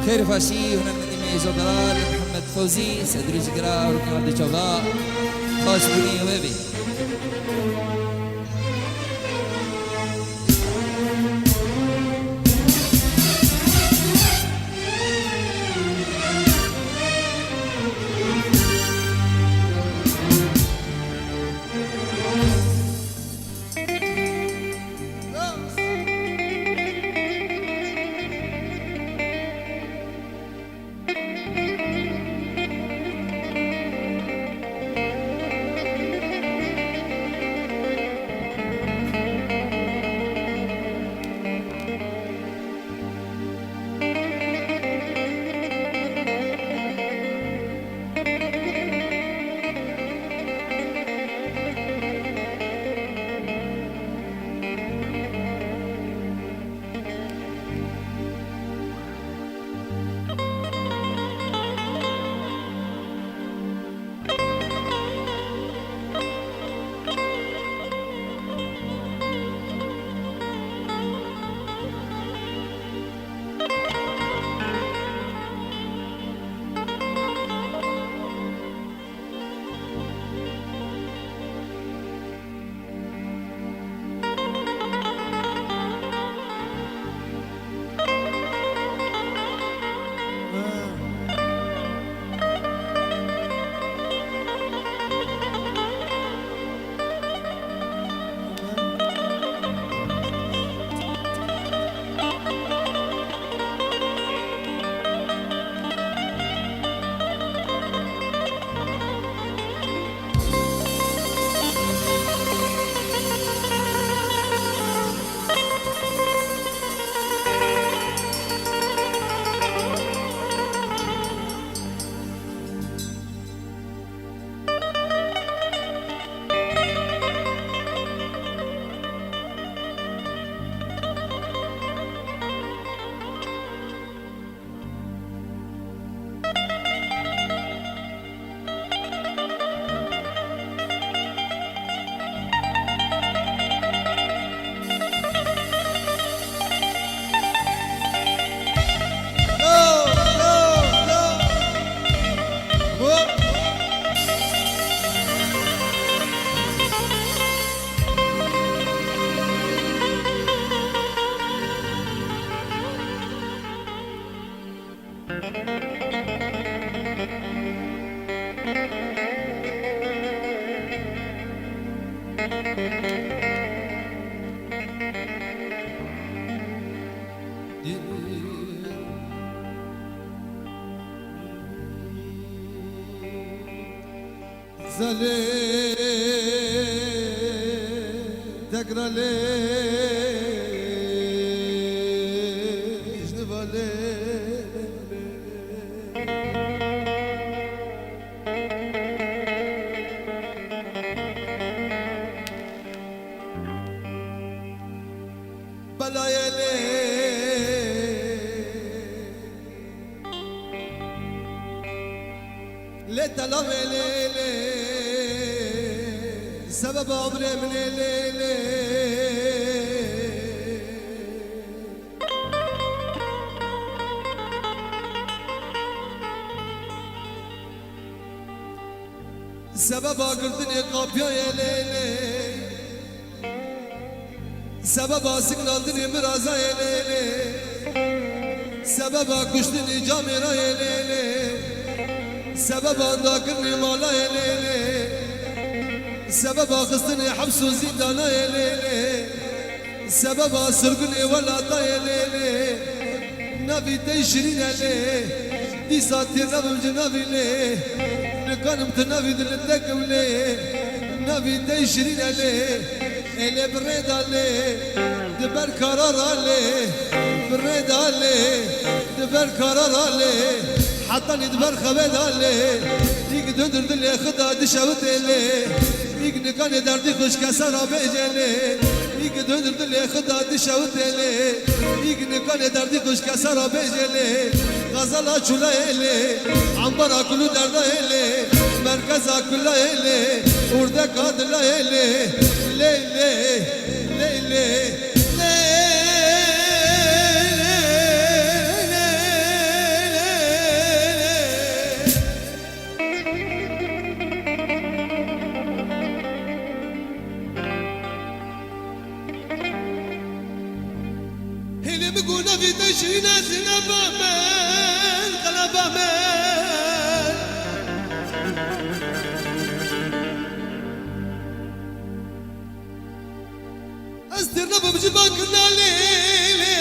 خير فاشي هنا ندمي جدرال محمد فوزي سدري جقرا وركن عبد الجوضاء خوش بني وبي زلي تقرا لي جنبالي بلايلي لتلوي ليلي سبب عمري من ليلي سبب قردني قابيا يا ليلي سبب سكنالدني مرازا يا ليلي سبب كشتني جامرا يا ليلي سبب ذاكرني مالا يا ليلي سبب خصني حبس وزندانا يا ليلي سبب سرقني ولا يا ليلي نبي تيشرين لي دي ساتي نبي جنبي لي نكون متنبي دلتك لي نبي تيشرين لي اللي بريد علي دبر قرار علي بريد علي دبر قرار علي حتى ندبر خبد علي يك دندر دل خدا دشوت لي يك نكان دردي خوش كسرا بجلي يك دندر دل خدا دشوت لي يك نكان دردي خوش كسرا بجلي غزل چولا لي عنبر كل درد لي مركز كل لي ورده قاد لي لي لي لي اللي بقونا في تشرينا زنبا من غلبا من استرنا بجبان كنا ليلي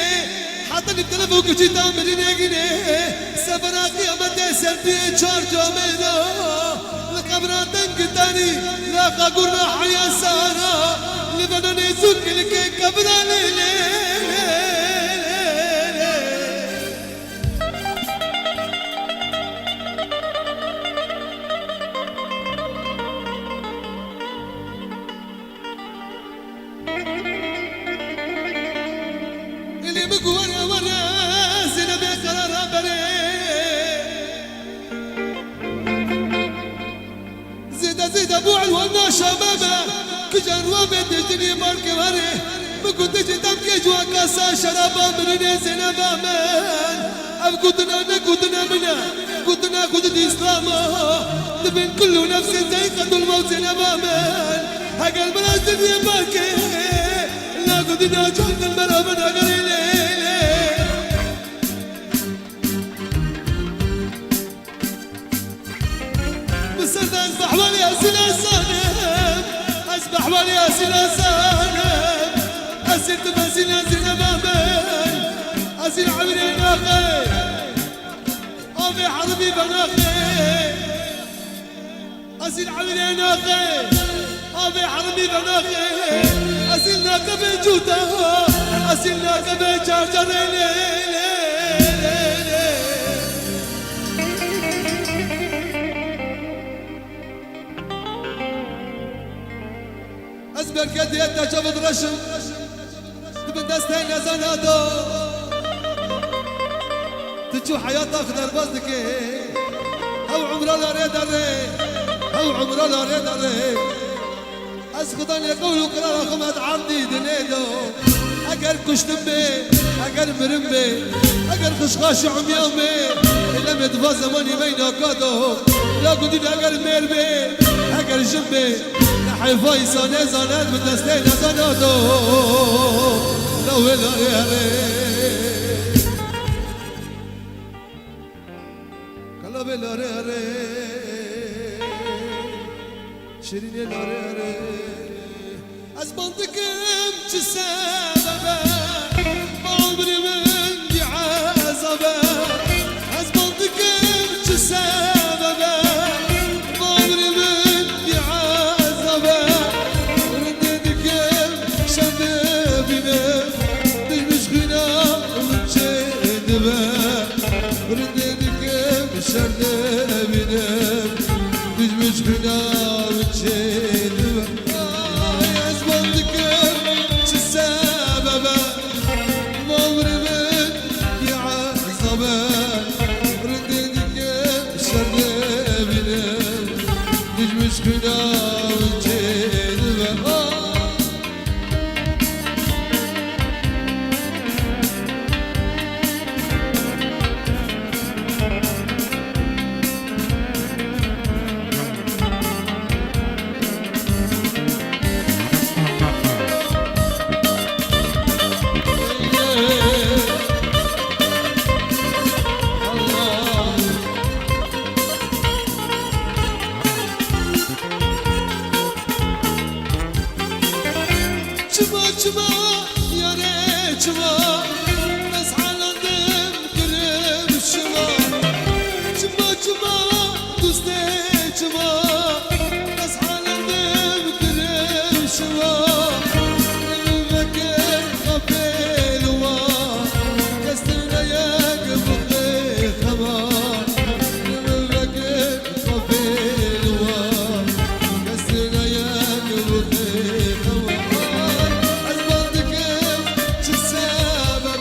حاطني بتلفوك جيتا مريني جيني سفرا قيامة سلبي چار جامينا لقبرا تنقتاني لاقا قرنا حيا سارا لبناني زوك لكي قبرا ليلي ورا ورا زينب قرار بري زيد ابو علوانا شبابه كجان وبد الدنيا مالك وري ما كنت جدك جوا كاسا شرابا من زينب من اب كنتنا منا كنتنا كنت اسلام تبين كل نفس ذائقة الموت زينب من هقل بلا الدنيا مالك لا كنتنا جهد المرأة من هقل أسبح ولي أسئلة سالم أسبح ولي أسئلة سالم أسئلة بسيلة زينة بابل أسئلة عمري ناخي أبي حربي بناخي أسئلة عمري ناخي أبي حربي بناخي أسئلة كبي جوتا أسئلة كبي جارجريني أسبر كدي أنت شفت رشم تبن دستين زنادو تجو حياتك أخضر بصدك أو عمره لا ريد الري أو عمره لا ريد الري أسقطن يقولوا قرار خمد عرضي دنيدو أقر كشتم بي أقر مرم بي أقر خشخاش عميامي إلا مدفا زماني بين أكادو لا قدين أقر مير بي أقر جنبي حيفاي زانه زانه بدستين زانادو لو لاري هري كلا بلاري هري شيريني لاري هري أزبانتكم تسببه بعمري من دي عذابه أزبانتكم تسببه بعمري من دي عذابه رددكم شدبنا دش غنا وتشدبه رددكم شدبنا دش غنا وتشدبه çuma yare çuma bes halandım gülüm çuma çuma çuma düzde çuma bes halandım gülüm çuma المفكر قبل وما كسرنا يا قبل خمار المفكر قبل وما كسرنا يا قبل خمار أزبطكم شو السبب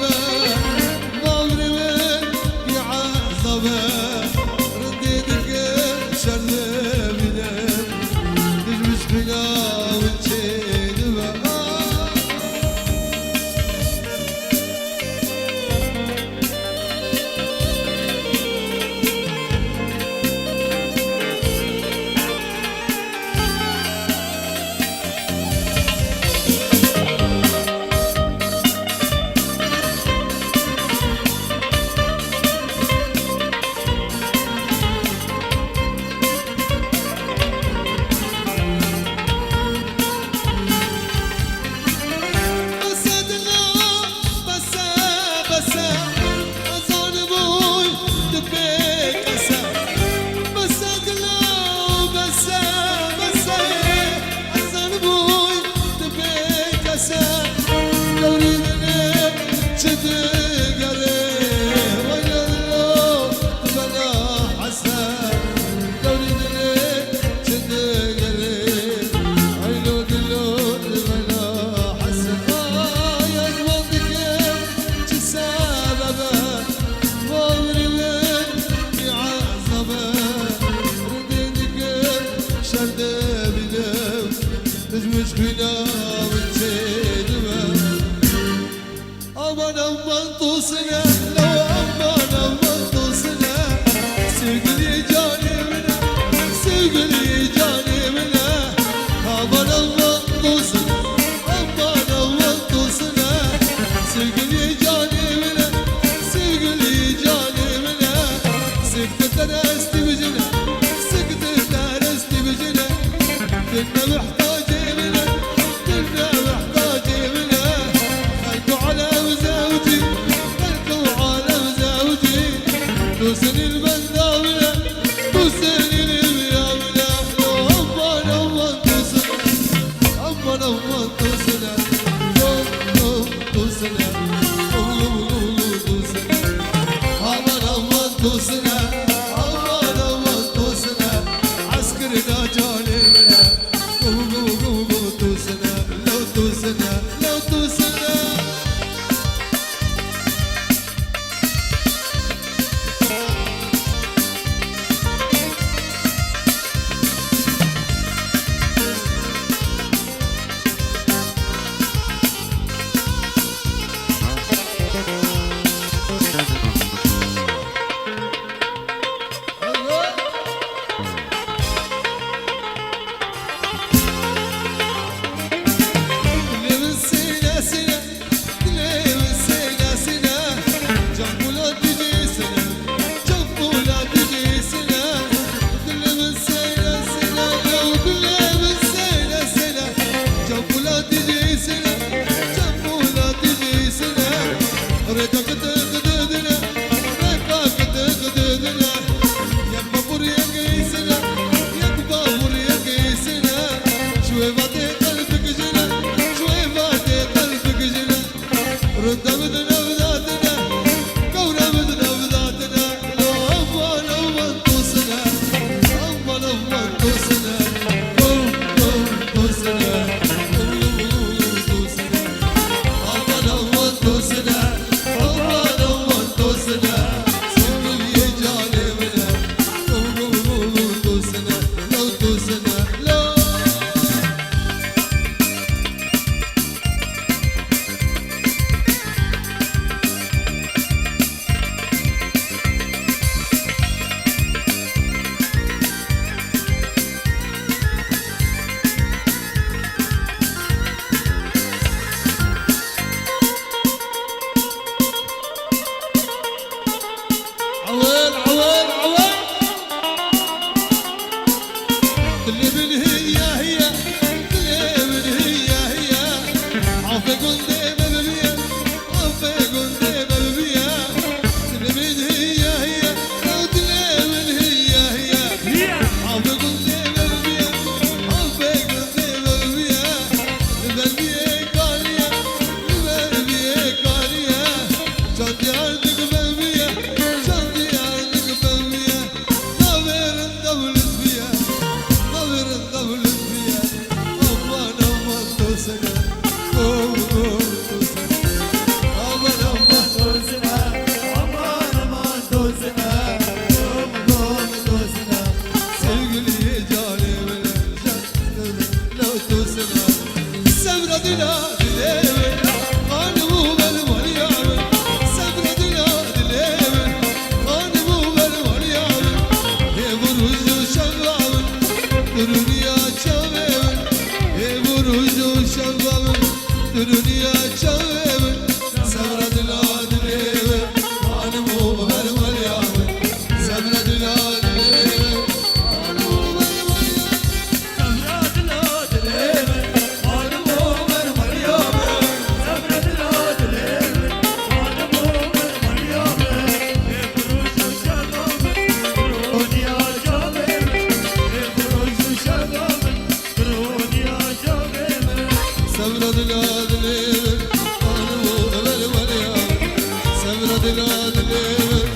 sabradına dilever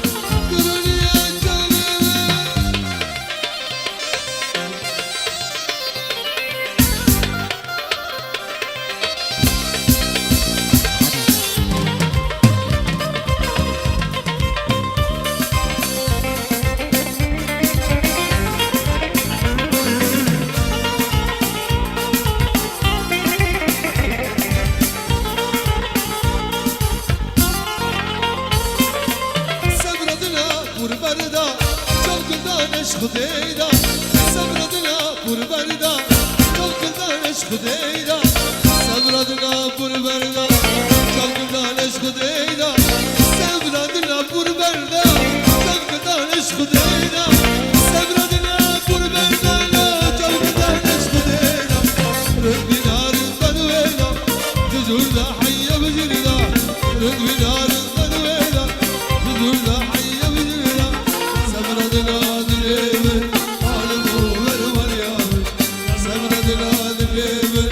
Guruniye çavever بردا چوکدانش خدایدا صبردنا بردا چوکدانش خدایدا صبردنا بردا چوکدانش خدایدا صبردنا بردا چوکدانش خدایدا صبردنا بردا چوکدانش خدایدا ربنا ربنا جزولا حي بجردا ربنا ربنا جزولا حي sabradına dilever alem over var ya sabradına dilever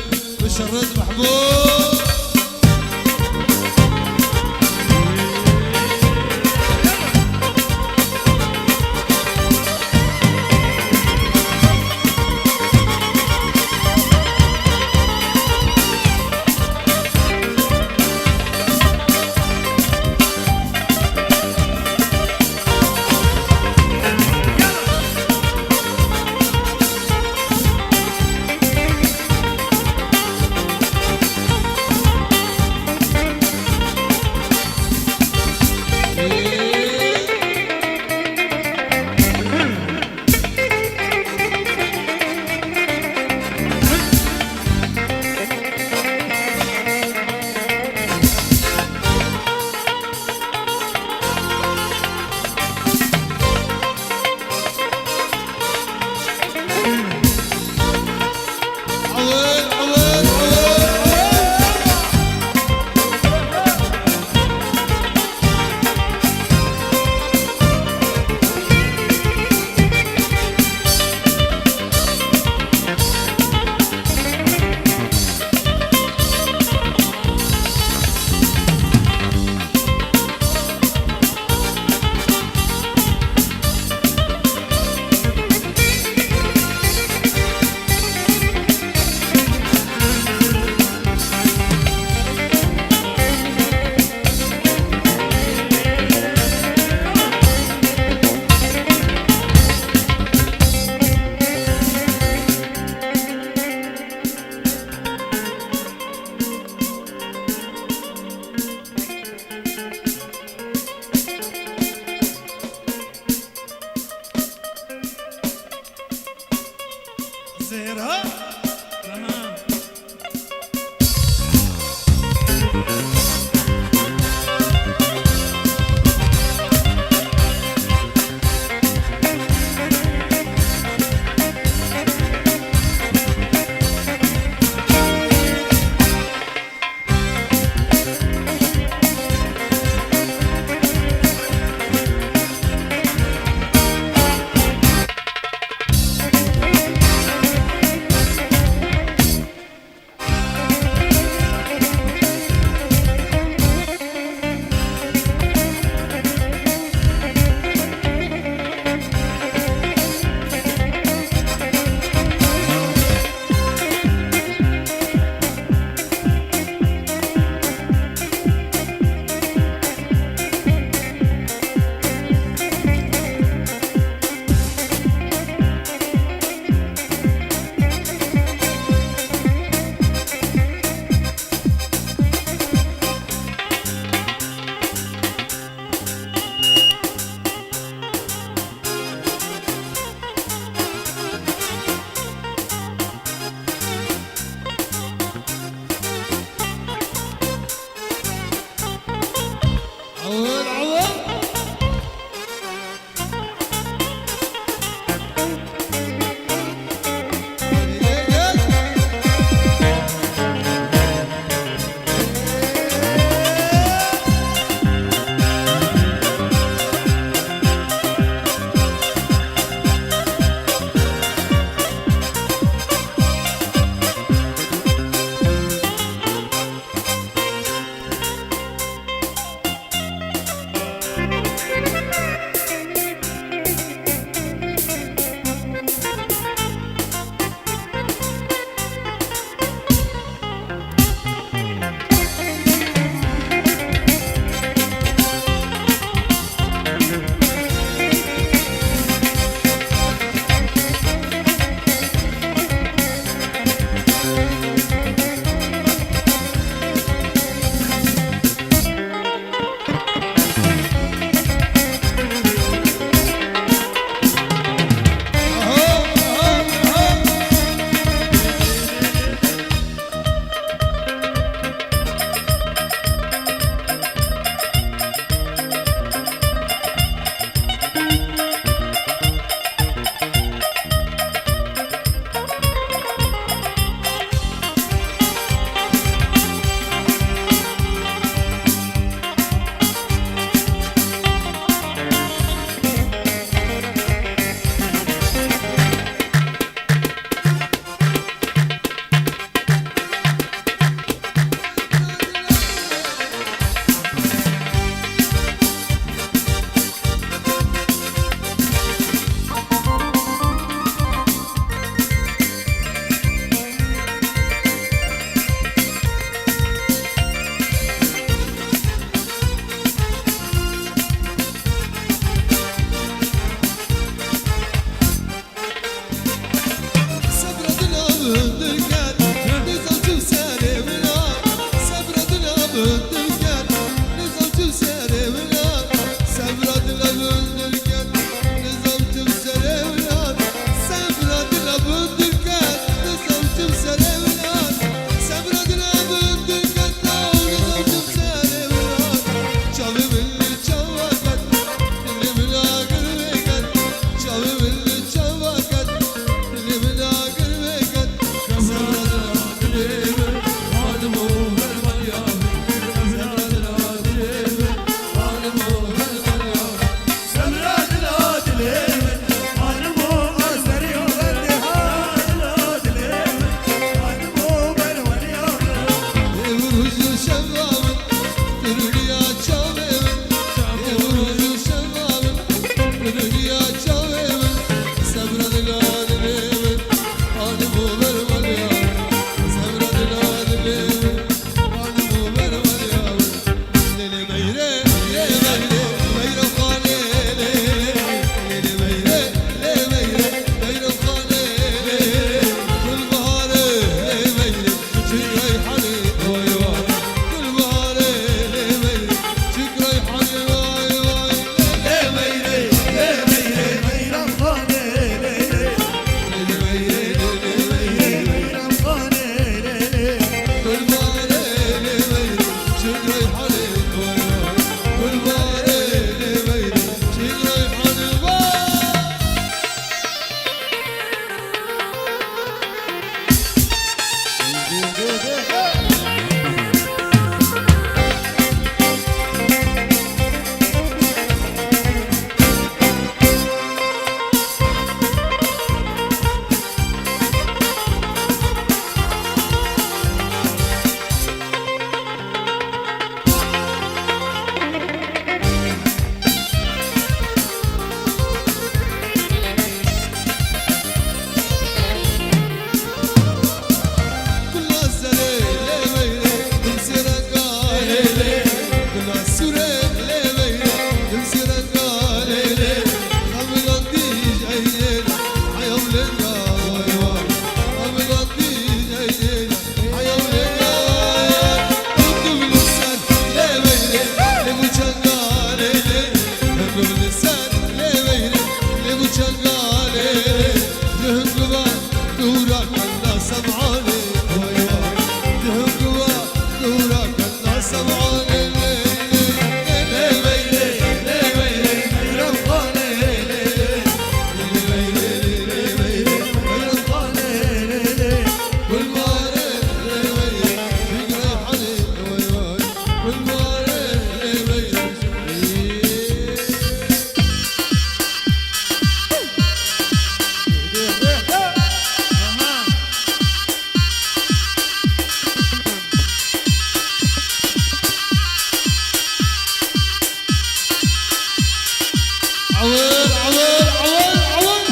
عويل عويل عويل عويل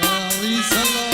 يا عريس الله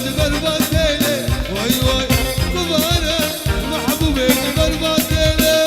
بيت برباد ليلي واي واي كبارة محبوبي برباد ليلي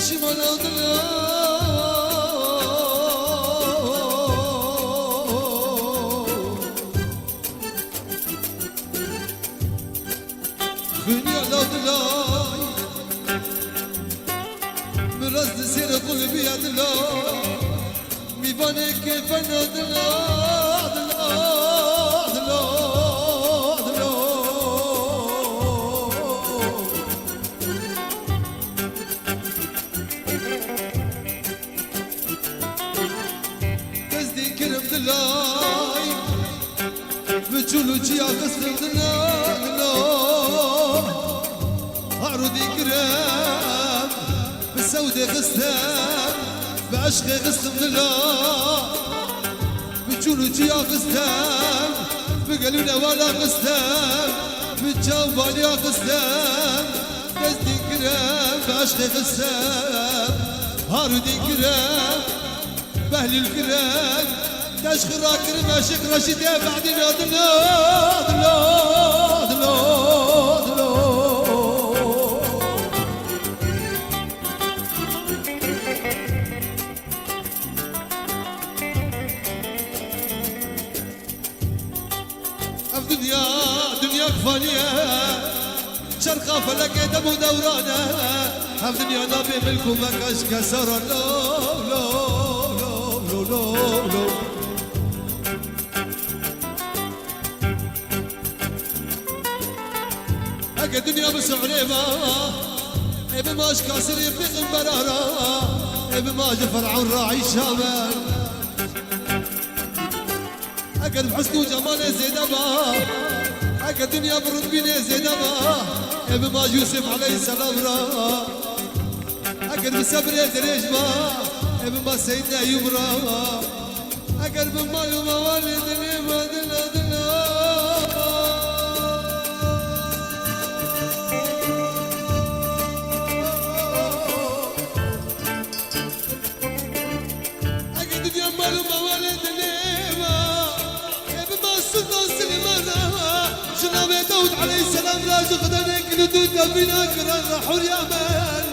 شمال الدنيا خني على دلاي من رصد سير قلبي يا دلاي ميباني كيف انا دلاي دلاي بتشولو جيا قصر دلاي عرودي كرام بالسودة قسم بعشق قسم دلاي بتشولو جيا قسم بقلونا ولا قسم بتجاوباني قسم قصدي كرام بعشق قسم عرودي كرام بهل الكرام تشخرا كرم عشق رشيد يا بعدين دلو دلو دلو دلو اف دنيا كفانية شرقة فلك دم ودورانة اف دنيا نبي ملكو مكاش كسر لو لو لو لو هكا الدنيا بس عليما ابن ماش كاسر يفيق المبرارة ابن ماش فرعون راعي الشامل هكا بحسن وجمال زينبا هكا الدنيا برد بيني زينبا ابن ماش يوسف عليه السلام را هكا بسبر دريجما ابن ما سيدنا ايوب را هكا ابن ما يوم والد ما دلا مالو موالد نيما ابن ما السلطان سليمان جناب داود عليه السلام راجل غدانك ندود بنا كران حور يا مان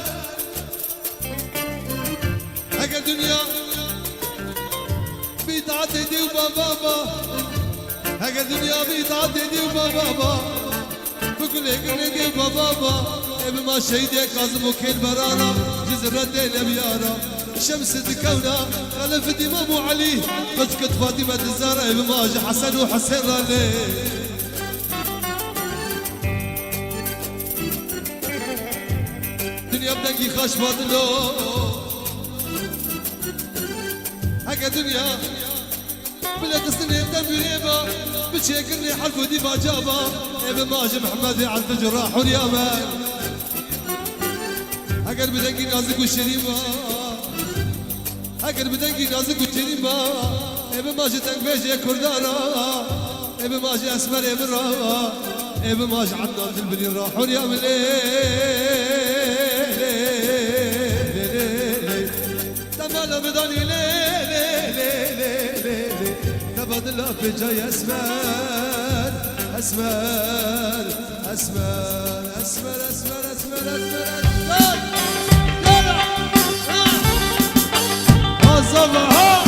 هكا الدنيا بيتعد يدي وبابا هكا الدنيا بيتعد يدي وبابا بكل يدي وبابا ابن ما شهيدي كاظم وكيل برارة جزر ردين ابيارة شمس الكونة خلف الإمام علي فجكت فاطمة الزهراء بماج حسن وحسين رالي دنيا بدنقي خاش فاضلو هكا دنيا بلا قصني بدنبريبا بتشيكرني حرف ودي باجابا ابن ماج محمد على الفجر حرياما هكا بدنقي نازك والشريفة اگر بدنگی نازک و چریما ابن ماج تنگ بیجی کردارا ابن ماج اسمر ابن را ابن ماج عدنان تلبنی را حریا ملی تمالا بدانی لی تبادل في جاي اسمر اسمر اسمر اسمر اسمر اسمر اسمر صباح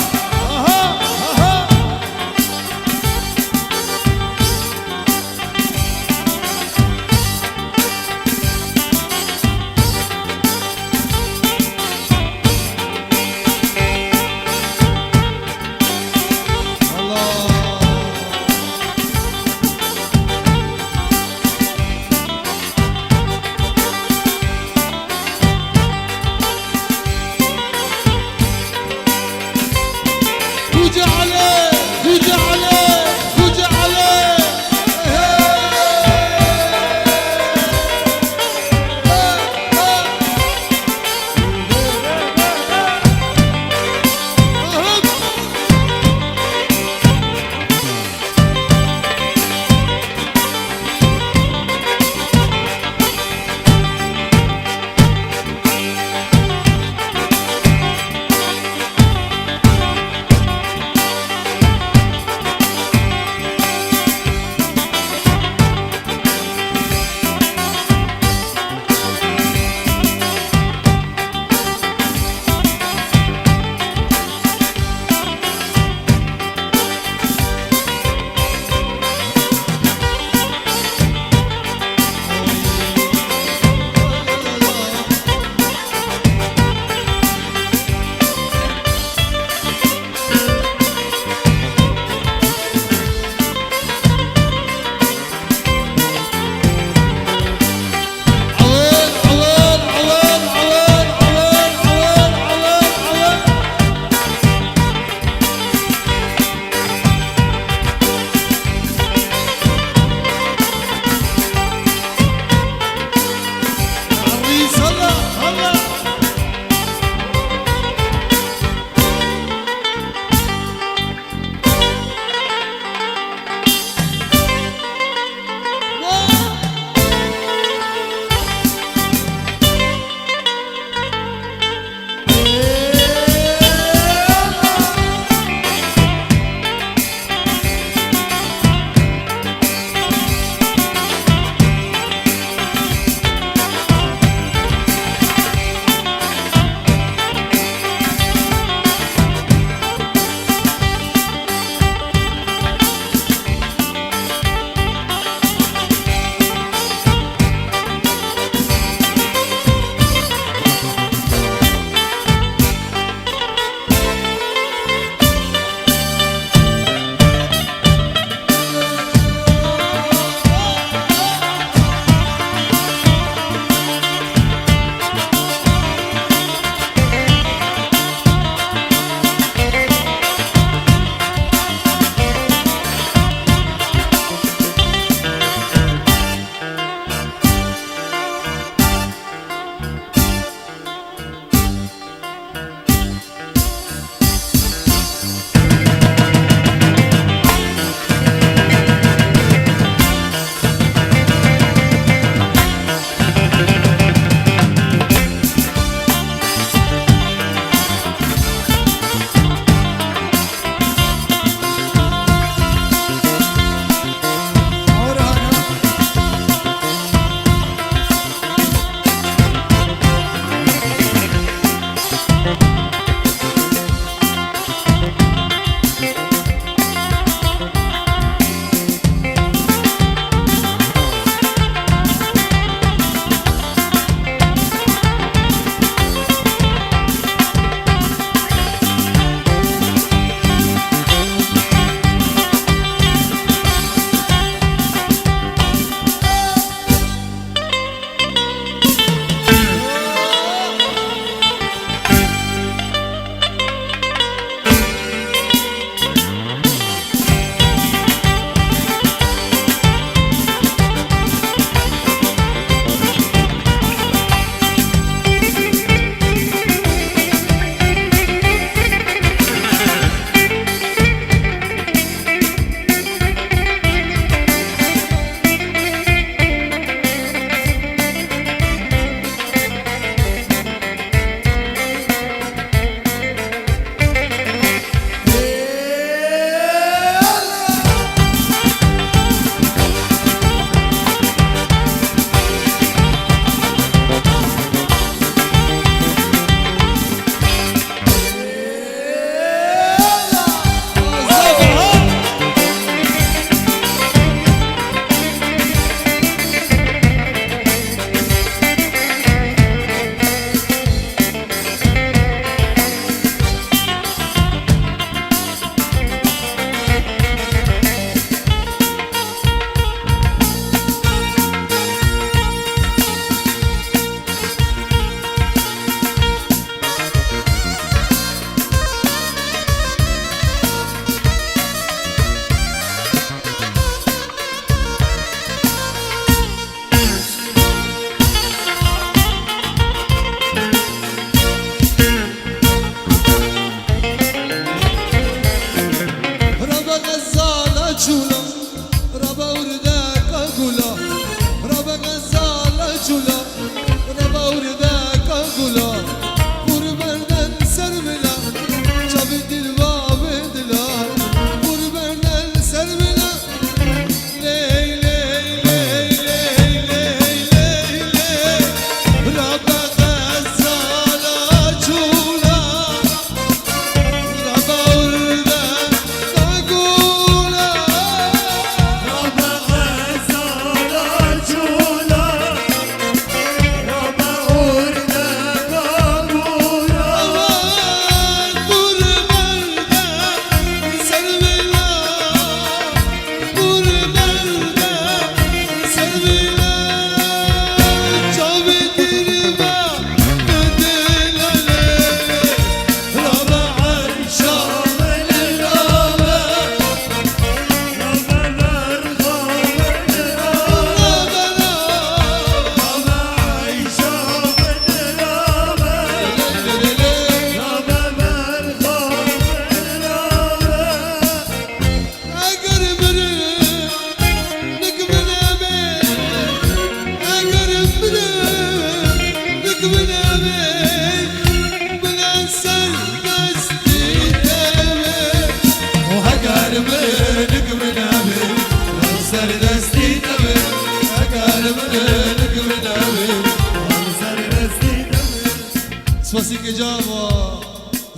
بسی که جاوا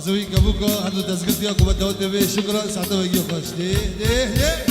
زوی کبوکا هر دو تذکر دیا کو بدوت به شکر ساعت وگی خوش ده